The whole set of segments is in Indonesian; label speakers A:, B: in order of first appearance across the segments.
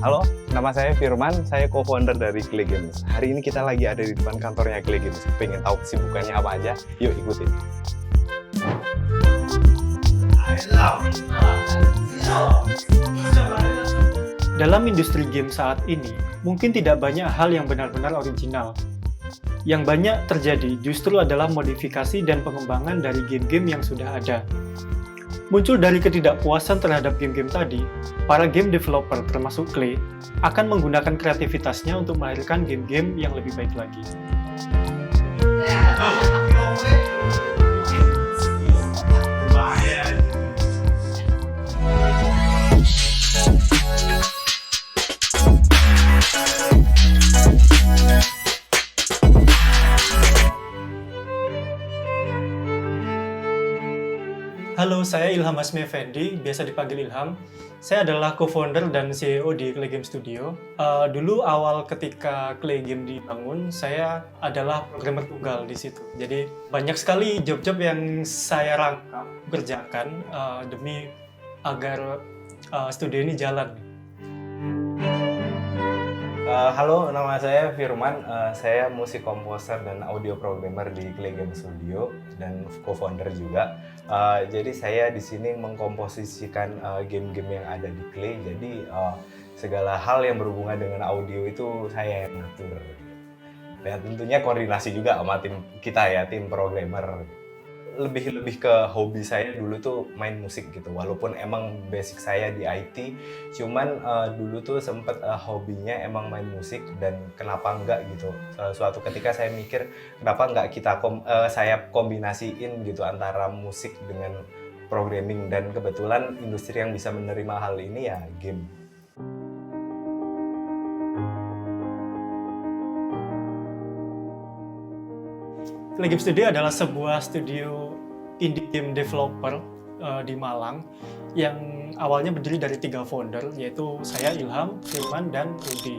A: Halo, nama saya Firman, saya co-founder dari Clay Games. Hari ini kita lagi ada di depan kantornya Clay Games. Pengen tahu kesibukannya apa aja? Yuk ikutin.
B: Dalam industri game saat ini, mungkin tidak banyak hal yang benar-benar original. Yang banyak terjadi justru adalah modifikasi dan pengembangan dari game-game yang sudah ada. Muncul dari ketidakpuasan terhadap game-game tadi, para game developer termasuk Clay akan menggunakan kreativitasnya untuk melahirkan game-game yang lebih baik lagi. Halo, saya Ilham Hasmi Effendi, biasa dipanggil Ilham. Saya adalah co-founder dan CEO di Clay Game Studio. Dulu awal ketika Clay Game dibangun, saya adalah programmer tunggal di situ. Jadi banyak sekali job-job yang saya rangkap, kerjakan demi agar studio ini jalan.
A: Halo, nama saya Firman. Saya musik komposer dan audio programmer di Clay Game Studio dan co-founder juga. Jadi saya di sini mengkomposisikan game-game yang ada di Clay. Jadi segala hal yang berhubungan dengan audio itu saya yang ngatur. Dan tentunya koordinasi juga sama tim kita ya, tim programmer. Lebih ke hobi saya dulu tuh main musik gitu, walaupun emang basic saya di IT, cuman dulu tuh sempet hobinya emang main musik, dan kenapa enggak gitu, suatu ketika saya mikir kenapa enggak saya kombinasiin gitu antara musik dengan programming, dan kebetulan industri yang bisa menerima hal ini ya game.
B: Clay Game Studio adalah sebuah studio indie game developer di Malang yang awalnya berdiri dari 3 founder, yaitu saya, Ilham, Firman, dan Rudy.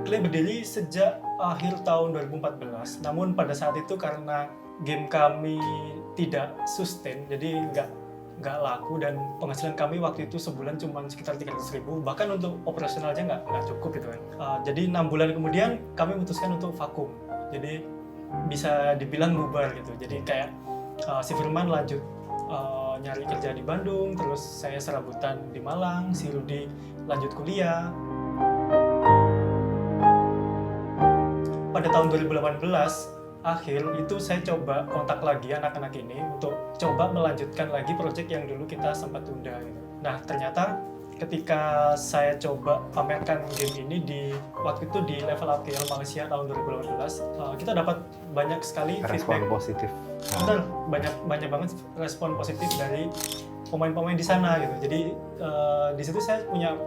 B: Clay berdiri sejak akhir tahun 2014, namun pada saat itu karena game kami tidak sustain, jadi nggak laku, dan penghasilan kami waktu itu sebulan cuma sekitar 300.000, bahkan untuk operasional aja nggak cukup gitu kan. Jadi 6 bulan kemudian kami memutuskan untuk vakum, jadi bisa dibilang bubar gitu. Jadi kayak si Firman lanjut nyari kerja di Bandung, terus saya serabutan di Malang, si Rudy lanjut kuliah. Pada tahun 2018 akhir itu saya coba kontak lagi anak-anak ini untuk coba melanjutkan lagi proyek yang dulu kita sempat tunda gitu. Nah, ternyata ketika saya coba pamerkan game ini waktu itu di Level Up KL Malaysia tahun 2018, kita dapat banyak sekali
A: Respon
B: feedback
A: positif.
B: Betul, banyak banget respon positif dari pemain-pemain di sana gitu. Jadi di situ saya punya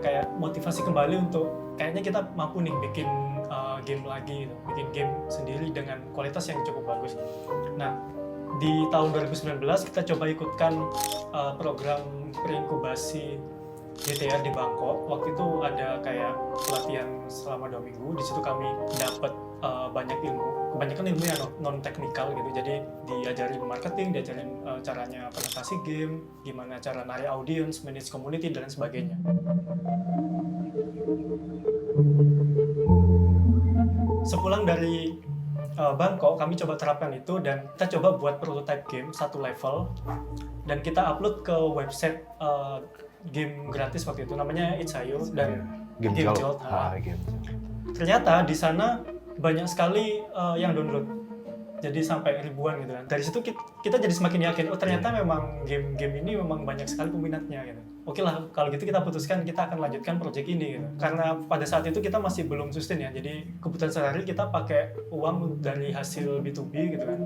B: kayak motivasi kembali untuk kayaknya kita mampu nih bikin game lagi gitu, bikin game sendiri dengan kualitas yang cukup bagus. Nah, di tahun 2019 kita coba ikutkan program preinkubasi GTR di Bangkok. Waktu itu ada kayak pelatihan selama 2 minggu. Di situ kami dapat banyak ilmu, kebanyakan ilmunya non teknikal gitu. Jadi diajarin marketing, diajarin caranya presentasi game, gimana cara narik audience, manage community, dan sebagainya. Sepulang dari Bangkok, kami coba terapkan itu dan kita coba buat prototype game 1 level, dan kita upload ke website game gratis waktu itu, namanya Itch.io dan GameJolt. Ternyata di sana banyak sekali yang download, jadi sampai ribuan gitu kan. Dari situ kita jadi semakin yakin, oh ternyata memang game ini memang banyak sekali peminatnya gitu. Oke lah, kalau gitu kita putuskan kita akan lanjutkan proyek ini gitu. Karena pada saat itu kita masih belum sustain ya, jadi kebutuhan sehari kita pakai uang dari hasil B2B gitu kan.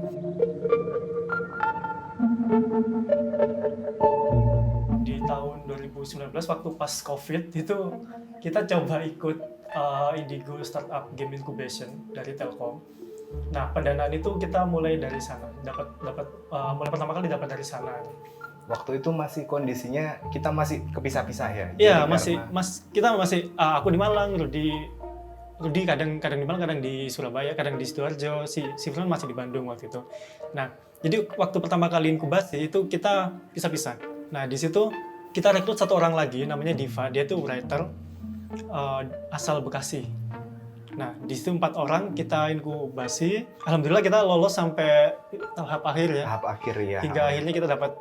B: Di tahun 2019 waktu pas COVID itu kita coba ikut Indigo Startup Game Incubation dari Telkom. Nah, pendanaan itu kita mulai dari sana, mulai pertama kali dapat dari sana.
A: Waktu itu masih kondisinya kita masih kepisah-pisah ya?
B: Iya, kita masih aku di Malang, Rudy kadang di Malang, kadang di Surabaya, kadang di Sidoarjo, si Firman masih di Bandung waktu itu. Nah, jadi waktu pertama kali inkubasi itu kita pisah-pisah. Nah, di situ kita rekrut satu orang lagi namanya Diva, dia tuh writer asal Bekasi. Nah, di situ 4 orang kita inkubasi. Alhamdulillah kita lolos sampai tahap akhir ya.
A: Tahap akhir ya.
B: Hingga akhirnya kita dapat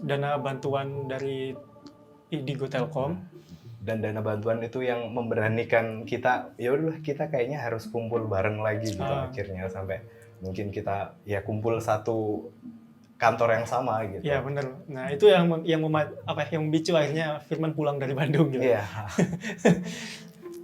B: dana bantuan dari Indigo Telkom.
A: Dan dana bantuan itu yang memberanikan kita, ya udah kita kayaknya harus kumpul bareng lagi gitu akhirnya, sampai mungkin kita ya kumpul satu kantor yang sama gitu.
B: Iya benar. Nah itu yang memicu akhirnya Firman pulang dari Bandung gitu.
A: Iya.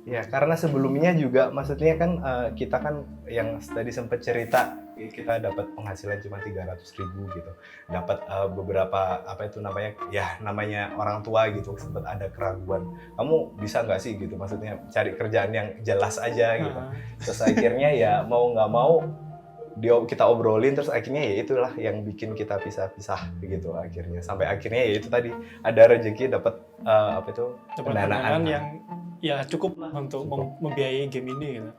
A: Ya karena sebelumnya juga maksudnya kan kita kan yang tadi sempat cerita kita dapat penghasilan cuma 300.000 gitu, dapat beberapa apa itu namanya ya namanya orang tua gitu, sempat ada keraguan kamu bisa nggak sih gitu, maksudnya cari kerjaan yang jelas aja gitu. Terus akhirnya ya mau nggak mau kita obrolin, terus akhirnya ya itulah yang bikin kita pisah-pisah gitu akhirnya, sampai akhirnya ya itu tadi ada rezeki dapat apa itu pendanaan
B: yang ya cukup lah untuk membiayai game ini gitu.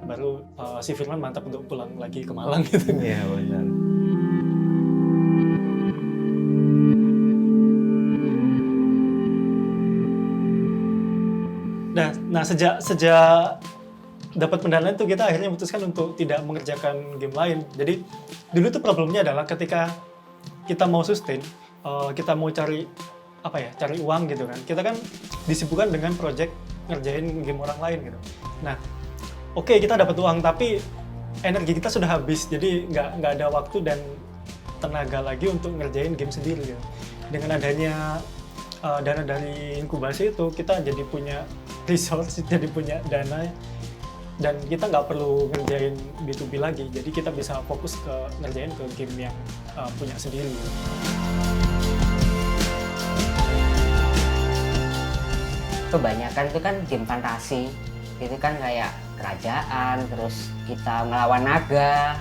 B: Baru si Firman mantap untuk pulang lagi ke Malang gitu.
A: Iya benar.
B: Nah sejak dapat pendanaan itu kita akhirnya memutuskan untuk tidak mengerjakan game lain. Jadi dulu tuh problemnya adalah ketika kita mau sustain, kita mau cari uang gitu kan. Kita kan disibukkan dengan project ngerjain game orang lain gitu. Nah, oke, kita dapat uang tapi energi kita sudah habis, jadi nggak ada waktu dan tenaga lagi untuk ngerjain game sendiri gitu. Dengan adanya dana dari inkubasi itu, kita jadi punya resource, jadi punya dana, dan kita nggak perlu ngerjain B2B lagi, jadi kita bisa fokus ke ngerjain ke game yang punya sendiri.
C: Kebanyakan itu kan game fantasi, itu kan kayak kerajaan, terus kita melawan naga,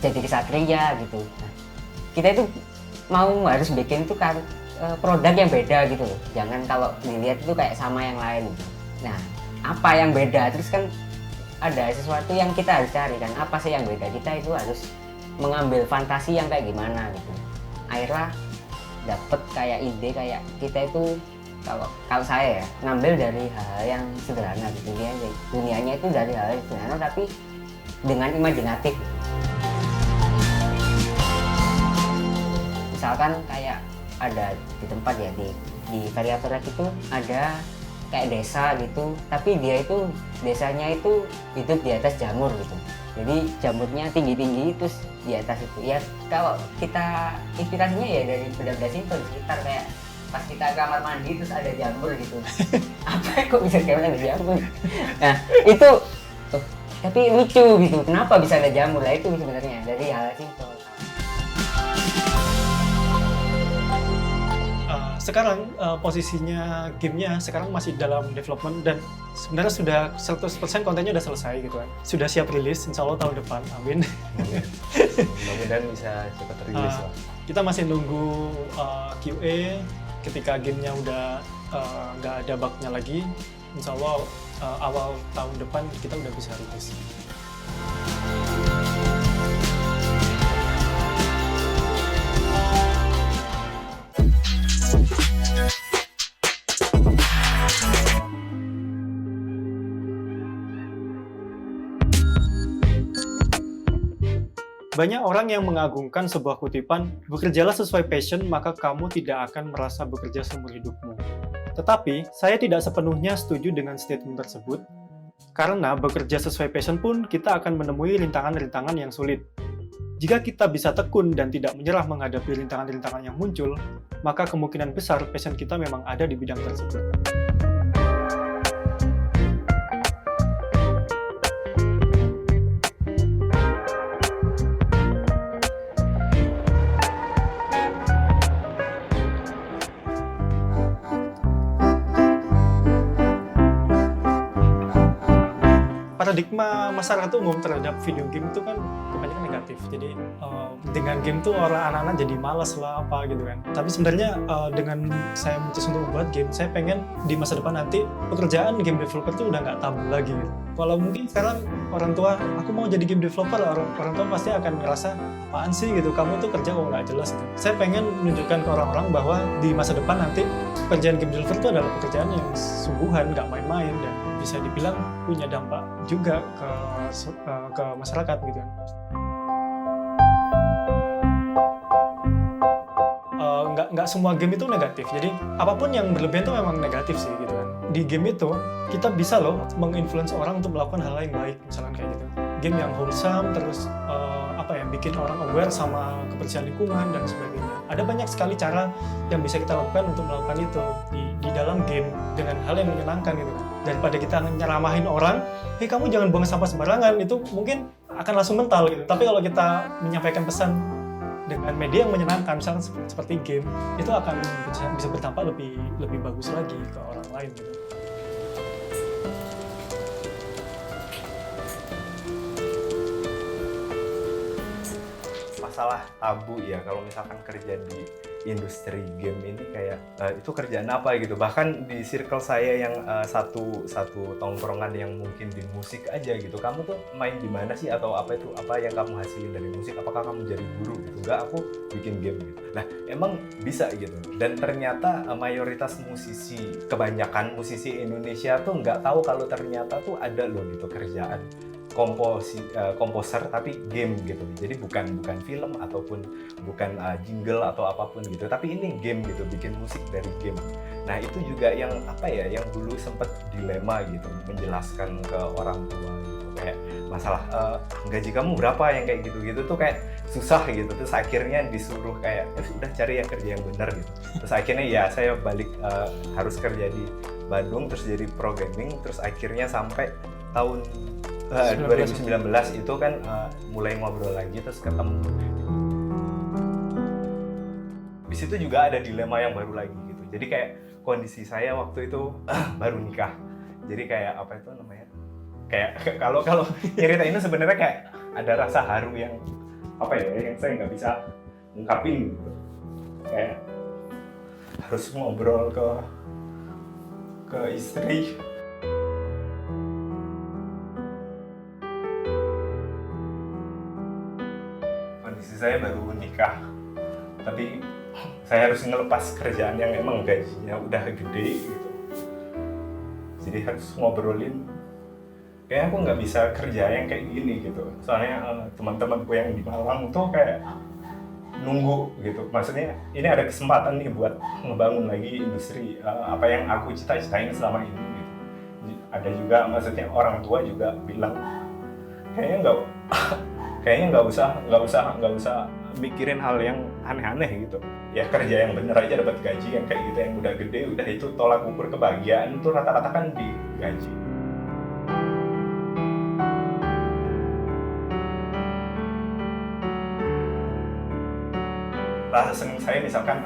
C: jadi kesatria gitu. Nah, kita itu harus bikin itu kan produk yang beda gitu loh. Jangan kalau dilihat itu kayak sama yang lain gitu. Nah, apa yang beda? Terus kan ada sesuatu yang kita harus cari kan, apa sih yang beda? Kita itu harus mengambil fantasi yang kayak gimana gitu. Akhirnya dapet kayak ide kayak kita itu kalau saya ya ngambil dari hal yang sederhana gitu, dunianya itu dari hal yang sederhana tapi dengan imajinatif. Misalkan kayak ada di tempat ya di variator itu ada kayak desa gitu, tapi desanya itu hidup di atas jamur gitu. Jadi jamurnya tinggi-tinggi terus di atas itu. Ya kalau kita inspirasinya ya dari benda-benda simpel sekitar, kayak pas kita kamar mandi terus ada jamur gitu. Apa kok bisa kayak ada jamur? Nah itu tapi lucu gitu, kenapa bisa ada jamur? Lah itu sebenarnya dari hal simpel.
B: Sekarang posisinya gamenya sekarang masih dalam development dan sebenarnya sudah 100% kontennya udah selesai gitu kan. Sudah siap rilis insya Allah tahun depan, amin.
A: Mudah-mudahan bisa cepat rilis lah.
B: Kita masih nunggu QA, ketika gamenya udah nggak ada bugnya lagi, insya Allah awal tahun depan kita udah bisa rilis. Banyak orang yang mengagungkan sebuah kutipan, bekerjalah sesuai passion maka kamu tidak akan merasa bekerja seumur hidupmu. Tetapi, saya tidak sepenuhnya setuju dengan statement tersebut, karena bekerja sesuai passion pun kita akan menemui rintangan-rintangan yang sulit. Jika kita bisa tekun dan tidak menyerah menghadapi rintangan-rintangan yang muncul, maka kemungkinan besar passion kita memang ada di bidang tersebut. paradigma masyarakat umum terhadap video game itu kan kebanyakan negatif. Jadi dengan game tuh anak-anak jadi malas lah apa gitu kan. Tapi sebenarnya dengan saya memutuskan untuk membuat game, saya pengen di masa depan nanti pekerjaan game developer tuh udah nggak tabu lagi gitu. Kalau mungkin sekarang orang tua, aku mau jadi game developer, orang tua pasti akan ngerasa apaan sih gitu, kamu tuh kerja kok nggak jelas gitu. Saya pengen menunjukkan ke orang-orang bahwa di masa depan nanti pekerjaan game developer itu adalah pekerjaan yang sungguhan, nggak main-main, dan bisa dibilang punya dampak juga ke masyarakat gitu kan. Nggak semua game itu negatif, jadi apapun yang berlebihan itu memang negatif sih gitu kan. Di game itu kita bisa loh menginfluence orang untuk melakukan hal yang baik, misalkan kayak gitu. Game yang wholesome, terus bikin orang aware sama kebersihan lingkungan dan sebagainya. Ada banyak sekali cara yang bisa kita lakukan untuk melakukan itu di dalam game dengan hal yang menyenangkan gitu kan. Daripada kita nyeramahin orang, "Hei, kamu jangan buang sampah sembarangan," itu mungkin akan langsung mental gitu. Tapi kalau kita menyampaikan pesan dengan media yang menyenangkan, misalnya seperti game, itu akan bisa berdampak lebih bagus lagi ke orang lain gitu.
A: Masalah tabu ya kalau misalkan kerja di industri game ini kayak itu kerjaan apa gitu. Bahkan di circle saya yang satu tongkrongan yang mungkin di musik aja gitu, kamu tuh main di mana sih, atau apa yang kamu hasilin dari musik, apakah kamu jadi guru gitu? Enggak, aku bikin game gitu. Nah emang bisa gitu, dan ternyata mayoritas musisi, kebanyakan musisi Indonesia tuh nggak tahu kalau ternyata tuh ada loh gitu kerjaan komposer tapi game gitu. Jadi bukan film ataupun bukan jingle atau apapun gitu, tapi ini game gitu, bikin musik dari game. Nah itu juga yang yang dulu sempet dilema gitu, menjelaskan ke orang tua gitu, kayak masalah gaji kamu berapa, yang kayak gitu tuh kayak susah gitu. Terus akhirnya disuruh kayak udah cari yang kerja yang benar gitu. Terus akhirnya ya saya balik harus kerja di Bandung, terus jadi programming, terus akhirnya sampai tahun 2019 itu kan mulai ngobrol lagi, terus ketemu. Di situ juga ada dilema yang baru lagi gitu. Jadi kayak kondisi saya waktu itu baru nikah. Jadi kayak apa itu namanya? Kayak kalau cerita ini sebenarnya kayak ada rasa haru yang yang saya nggak bisa ungkapin gitu. Kayak harus ngobrol ke istri. Kondisi saya baru nikah, tapi saya harus ngelepas kerjaan yang emang gajinya udah gede gitu. Jadi harus ngobrolin, kayaknya aku nggak bisa kerja yang kayak gini gitu. Soalnya teman-temanku yang di Malang tuh kayak nunggu gitu. Maksudnya ini ada kesempatan nih buat ngebangun lagi industri apa yang aku cita-citain selama ini gitu. Ada juga, maksudnya orang tua juga bilang kayaknya nggak usah mikirin hal yang aneh-aneh gitu. Ya kerja yang bener aja dapat gaji yang kayak gitu, yang udah gede, udah itu tolak ukur kebahagiaan tuh rata-rata kan di gaji. Rasa seneng saya misalkan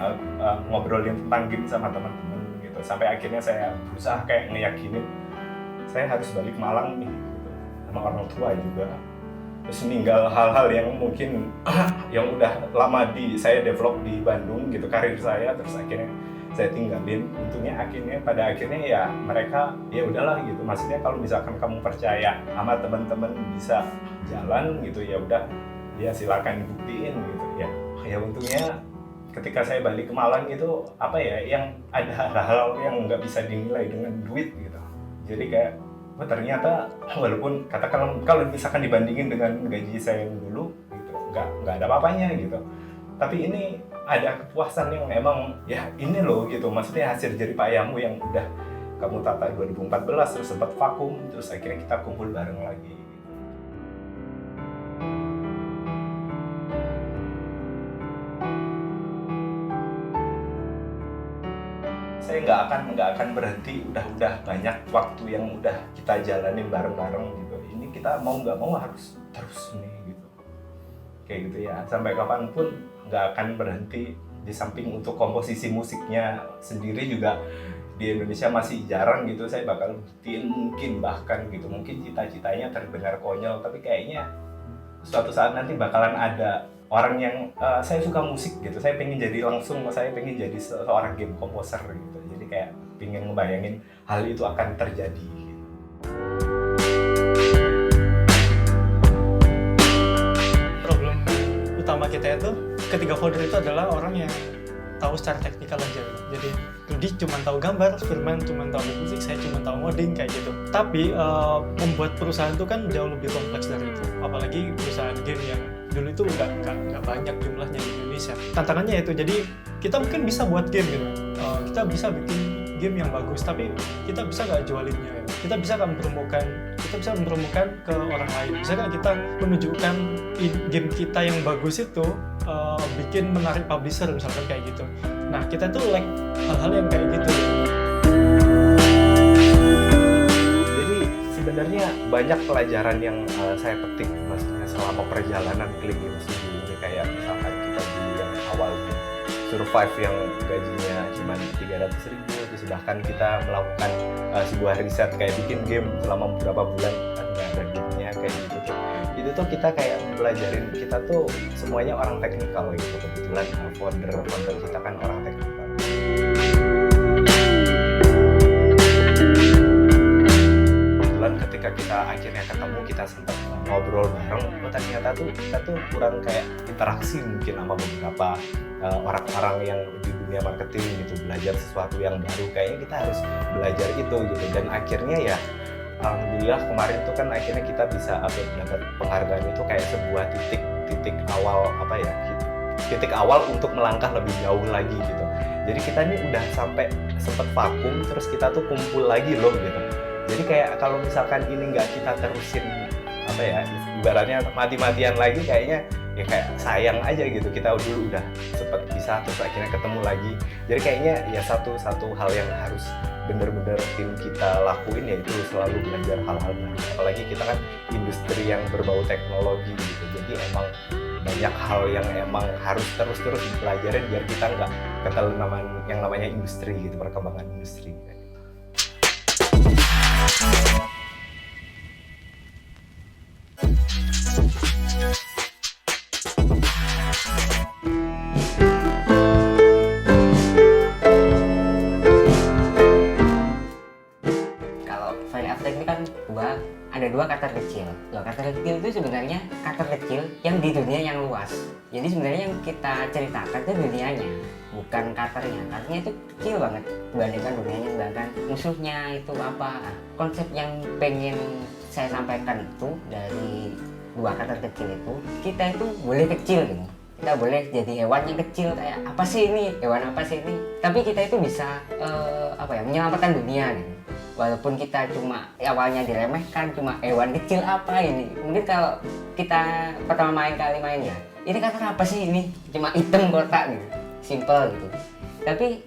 A: ngobrolin tentang game sama teman-teman gitu, sampai akhirnya saya berusaha kayak ngeyakinin saya harus balik Malang nih gitu, sama orang tua juga. Terus meninggal hal-hal yang mungkin yang udah lama saya develop di Bandung gitu, karir saya, terus akhirnya saya tinggalin. Untungnya pada akhirnya ya mereka ya udahlah gitu, maksudnya kalau misalkan kamu percaya sama teman-teman bisa jalan gitu, ya udah ya silakan buktiin gitu ya. Ya untungnya ketika saya balik ke Malang itu yang ada hal-hal yang nggak bisa dinilai dengan duit gitu. Jadi kayak ternyata walaupun katakan kalau misalkan dibandingin dengan gaji saya yang dulu gitu, nggak ada apa-apanya gitu, tapi ini ada kepuasan yang emang ya ini loh gitu, maksudnya hasil jerih payahmu yang udah kamu tata 2014 terus sempat vakum, terus akhirnya kita kumpul bareng lagi. Saya nggak akan berhenti, udah banyak waktu yang udah kita jalanin bareng-bareng gitu. Ini kita mau nggak mau harus terus nih gitu, kayak gitu ya, sampai kapanpun nggak akan berhenti. Di samping untuk komposisi musiknya sendiri juga di Indonesia masih jarang gitu, saya bakal buktiin mungkin cita-citanya terdengar konyol, tapi kayaknya suatu saat nanti bakalan ada orang yang saya suka musik gitu, saya pengen jadi seorang game komposer gitu, jadi kayak pengen ngebayangin hal itu akan terjadi gitu.
B: Problem utama kita itu ketiga founder itu adalah orang yang tahu secara teknikal aja. Jadi Rudy cuma tahu gambar, Firman cuma tahu musik, saya cuma tahu modding kayak gitu. Tapi membuat perusahaan itu kan jauh lebih kompleks dari itu. Apalagi perusahaan game yang dulu itu nggak banyak jumlahnya di Indonesia. Tantangannya itu, jadi kita mungkin bisa buat game gitu. Kita bisa bikin game yang bagus, tapi kita bisa nggak jualinnya ya. Kita bisa nggak mempromokan ke orang lain. Bisa nggak kita menunjukkan game kita yang bagus itu bikin menarik publisher misalkan kayak gitu. Nah, kita tuh like hal-hal yang kayak gitu.
A: Jadi sebenarnya banyak pelajaran yang saya petik maksudnya selama perjalanan Klik Game Studio ini, kayak misalkan kita dulu yang awalnya survive yang gajinya cuma 300.000, terus bahkan kita melakukan sebuah riset kayak bikin game selama beberapa bulan kan nggak ada duitnya kayak gitu tuh. Itu tuh kita kayak belajarin, kita tuh semuanya orang teknikal gitu, kebetulan founder kita kan orang teknikal. Kebetulan ketika kita akhirnya ketemu, kita sempat ngobrol bareng, ternyata tuh kita tuh kurang kayak interaksi mungkin sama beberapa orang-orang yang di dunia marketing gitu, belajar sesuatu yang baru, kayaknya kita harus belajar itu gitu. Dan akhirnya ya alhamdulillah kemarin tuh kan akhirnya kita bisa dapat penghargaan itu kayak sebuah titik awal untuk melangkah lebih jauh lagi gitu. Jadi kita ini udah sampai sempet vakum, terus kita tuh kumpul lagi loh gitu. Jadi kayak kalau misalkan ini nggak kita terusin ibaratnya mati-matian lagi, kayaknya ya kayak sayang aja gitu, kita dulu udah sempet bisa terus akhirnya ketemu lagi. Jadi kayaknya ya satu hal yang harus bener-bener tim kita lakuin, yaitu selalu belajar hal-hal baru, apalagi kita kan industri yang berbau teknologi gitu. Jadi emang banyak hal yang emang harus terus dipelajarin biar kita nggak ketelan yang namanya industri gitu, perkembangan industri gitu.
C: Ada dua karakter kecil. Karakter kecil itu sebenarnya karakter kecil yang di dunia yang luas. Jadi sebenarnya yang kita ceritakan itu dunianya, bukan karakternya. Karakternya itu kecil banget dibandingkan dunianya, bahkan musuhnya itu apa. Konsep yang pengen saya sampaikan itu dari dua karakter kecil itu, kita itu boleh kecil gitu. Kita boleh jadi hewan yang kecil, kayak apa sih ini? Hewan apa sih ini? Tapi kita itu bisa menyelamatkan dunia gitu. Walaupun kita cuma awalnya diremehkan, cuma hewan kecil apa ini. Mungkin kalau kita pertama kali main ya, ini karakter apa sih ini? Cuma hitam kotak gitu, simple gitu. Tapi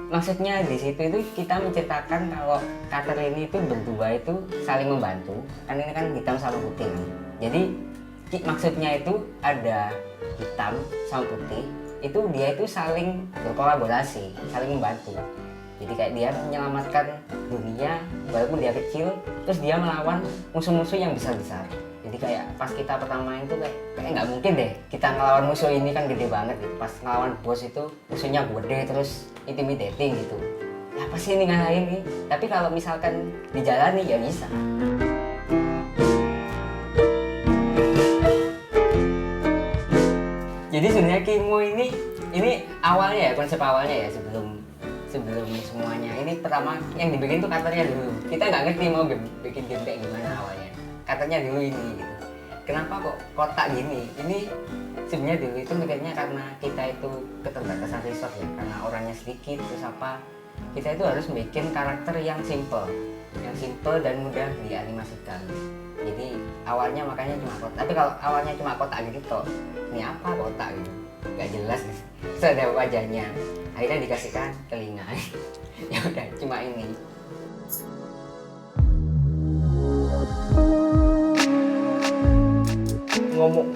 C: maksudnya di situ itu kita menceritakan kalau karakter ini itu berdua itu saling membantu. Kan ini kan hitam sama putih kan. Jadi maksudnya itu ada hitam sama putih, itu dia itu saling berkolaborasi, saling membantu. Jadi kayak dia menyelamatkan dunia walaupun dia kecil, terus dia melawan musuh-musuh yang besar-besar. Jadi kayak pas kita pertama itu kayak nggak mungkin deh kita ngelawan musuh ini kan gede banget gitu. Pas ngelawan bos itu musuhnya gede terus intimidating gitu. Ya apa sih ini ngalahin nih? Tapi kalau misalkan dijalani ya bisa. Jadi sebenarnya Kimo ini awalnya ya, konsep awalnya ya sebelum semuanya. Ini pertama yang dibikin tuh karakternya dulu. Kita nggak ngerti mau bikin game kayak gimana awalnya. Karakternya dulu ini gitu. Kenapa kok kotak gini? Ini sebenarnya dulu itu mikirnya karena kita itu keterbatasan resource ya, karena orangnya sedikit, terus apa? Kita itu harus bikin karakter yang simple dan mudah dianimasikan. Jadi awalnya makanya cuma kotak. Tapi kalau awalnya cuma kotak gitu, ini apa kotak gitu? Nggak jelas. Terus ada wajahnya. Akhirnya dikasihkan telinga. Ya udah cuma ini.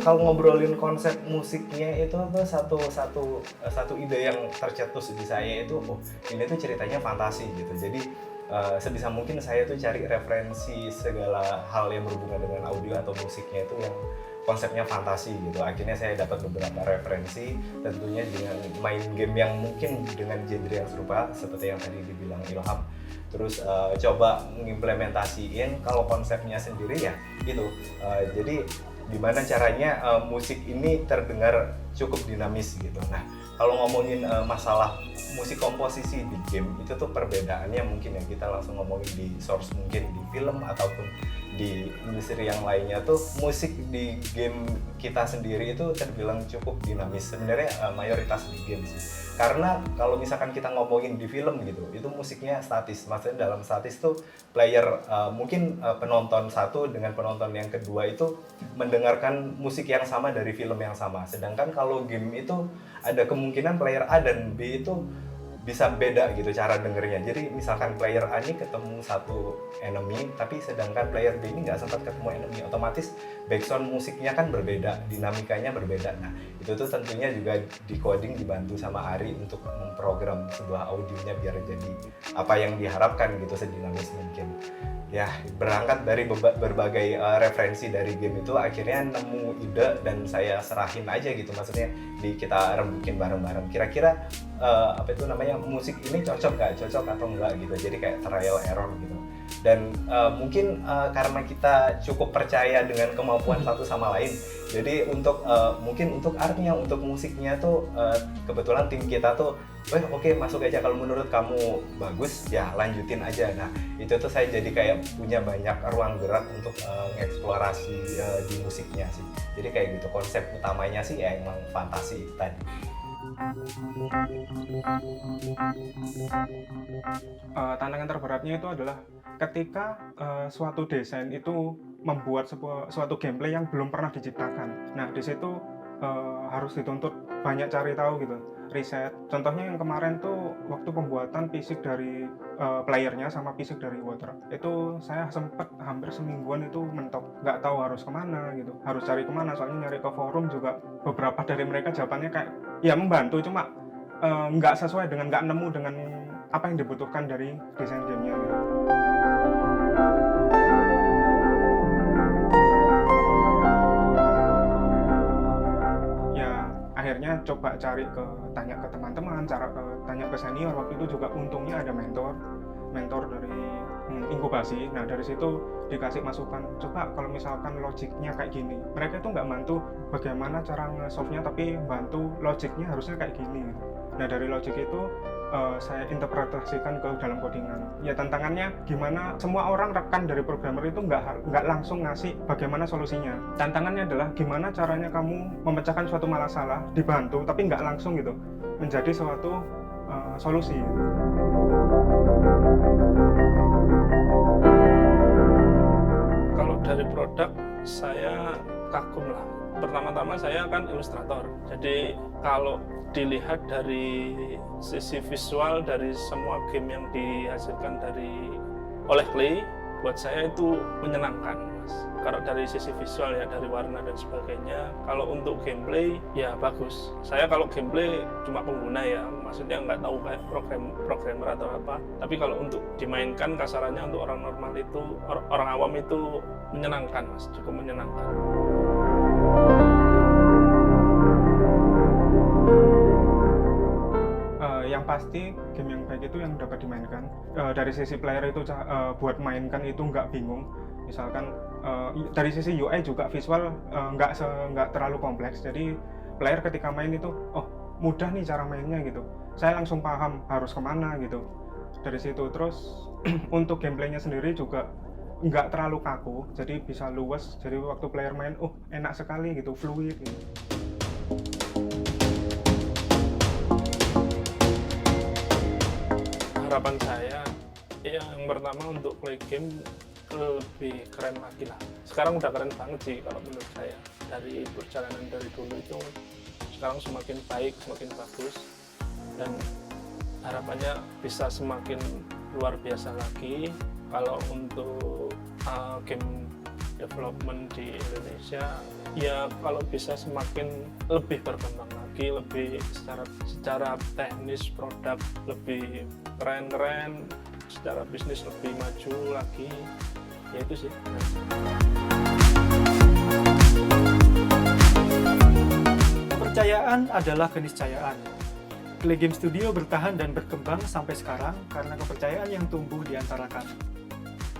A: kalau ngobrolin konsep musiknya itu tuh satu ide yang tercetus di saya itu, oh ini tuh ceritanya fantasi gitu. Jadi sebisa mungkin saya tuh cari referensi segala hal yang berhubungan dengan audio atau musiknya itu yang konsepnya fantasi gitu. Akhirnya saya dapat beberapa referensi, tentunya dengan main game yang mungkin dengan genre yang serupa seperti yang tadi dibilang Ilham. Terus coba mengimplementasiin kalau konsepnya sendiri ya gitu. Jadi gimana caranya musik ini terdengar cukup dinamis gitu. Nah, kalau ngomongin masalah musik komposisi di game itu tuh perbedaannya mungkin ya kita langsung ngomongin di source mungkin di film ataupun di industri yang lainnya tuh musik di game kita sendiri itu terbilang cukup dinamis sebenarnya mayoritas di game sih. Karena kalau misalkan kita ngomongin di film gitu, itu musiknya statis. Maksudnya dalam statis tuh player mungkin penonton satu dengan penonton yang kedua itu mendengarkan musik yang sama dari film yang sama. Sedangkan kalau game itu ada kemungkinan player A dan B itu bisa beda gitu cara dengernya. Jadi misalkan player A ini ketemu satu enemy, tapi sedangkan player B ini nggak sempat ketemu enemy, otomatis background musiknya kan berbeda, dinamikanya berbeda. Nah itu tuh tentunya juga di coding dibantu sama Ari untuk memprogram sebuah audionya biar jadi apa yang diharapkan gitu, sedinamis mungkin. Ya berangkat dari berbagai referensi dari game itu akhirnya nemu ide dan saya serahin aja gitu, maksudnya kita rembukin bareng-bareng kira-kira apa itu namanya musik ini cocok atau enggak gitu, jadi kayak trial error gitu. Dan mungkin karena kita cukup percaya dengan kemampuan satu sama lain, jadi untuk mungkin untuk artnya, untuk musiknya tuh kebetulan tim kita tuh oke, masuk aja, kalau menurut kamu bagus ya lanjutin aja. Nah itu tuh saya jadi kayak punya banyak ruang gerak untuk mengeksplorasi di musiknya sih. Jadi kayak gitu, konsep utamanya sih ya emang fantasi tadi.
D: Tantangan terberatnya itu adalah ketika suatu desain itu membuat suatu gameplay yang belum pernah diciptakan. Nah di situ harus dituntut banyak cari tahu gitu, riset. Contohnya yang kemarin tuh waktu pembuatan fisik dari playernya sama fisik dari water, itu saya sempet hampir semingguan itu mentok, nggak tahu harus kemana gitu, harus cari kemana. Soalnya nyari ke forum juga beberapa dari mereka jawabannya kayak ya membantu, cuma nggak sesuai dengan, nggak nemu dengan apa yang dibutuhkan dari desain gamenya gitu. Akhirnya coba tanya ke teman-teman, tanya ke senior. Waktu itu juga untungnya ada mentor dari inkubasi. Nah dari situ dikasih masukan, coba kalau misalkan logiknya kayak gini. Mereka itu nggak bantu bagaimana cara nge-solve-nya, tapi bantu logiknya harusnya kayak gini. Nah dari logik itu saya interpretasikan ke dalam codingan. Ya tantangannya gimana semua orang rekan dari programmer itu nggak langsung ngasih bagaimana solusinya. Tantangannya adalah gimana caranya kamu memecahkan suatu masalah dibantu tapi nggak langsung gitu menjadi suatu solusi.
E: Kalau dari produk saya kagum lah. Pertama-tama saya kan ilustrator, jadi kalau dilihat dari sisi visual dari semua game yang dihasilkan oleh Clay, buat saya itu menyenangkan, Mas. Kalau dari sisi visual ya, dari warna dan sebagainya. Kalau untuk gameplay ya bagus. Saya kalau gameplay cuma pengguna ya, maksudnya nggak tahu kayak programmer atau apa. Tapi kalau untuk dimainkan kasarannya untuk orang normal itu, orang awam itu menyenangkan, Mas, cukup menyenangkan.
D: Yang pasti game yang baik itu yang dapat dimainkan. Dari sisi player itu buat mainkan itu nggak bingung. Misalkan dari sisi UI juga visual nggak terlalu kompleks. Jadi player ketika main itu mudah nih cara mainnya gitu. Saya langsung paham harus kemana gitu. Dari situ terus untuk gameplaynya sendiri juga nggak terlalu kaku, jadi bisa luas. Jadi waktu player main enak sekali gitu, fluid gitu.
E: Harapan saya yang pertama untuk play game lebih keren lagi lah. Sekarang udah keren banget sih kalau menurut saya. Dari perjalanan dari dulu itu sekarang semakin baik, semakin bagus, dan harapannya bisa semakin luar biasa lagi. Kalau untuk game development di Indonesia ya kalau bisa semakin lebih berkembang lagi, lebih secara teknis produk lebih keren-keren, secara bisnis lebih maju lagi, ya itu sih.
B: Kepercayaan adalah keniscayaan. Clay Game Studio bertahan dan berkembang sampai sekarang karena kepercayaan yang tumbuh di antara kami.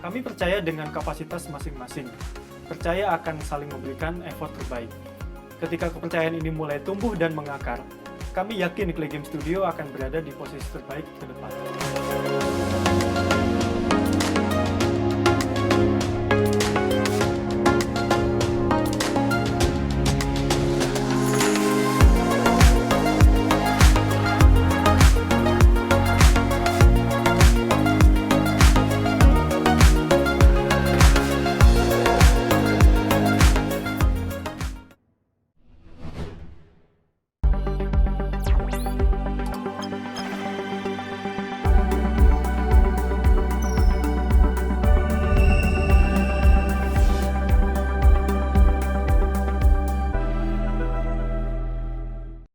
B: Kami percaya dengan kapasitas masing-masing, percaya akan saling memberikan effort terbaik. Ketika kepercayaan ini mulai tumbuh dan mengakar, kami yakin Clay Game Studio akan berada di posisi terbaik ke depan.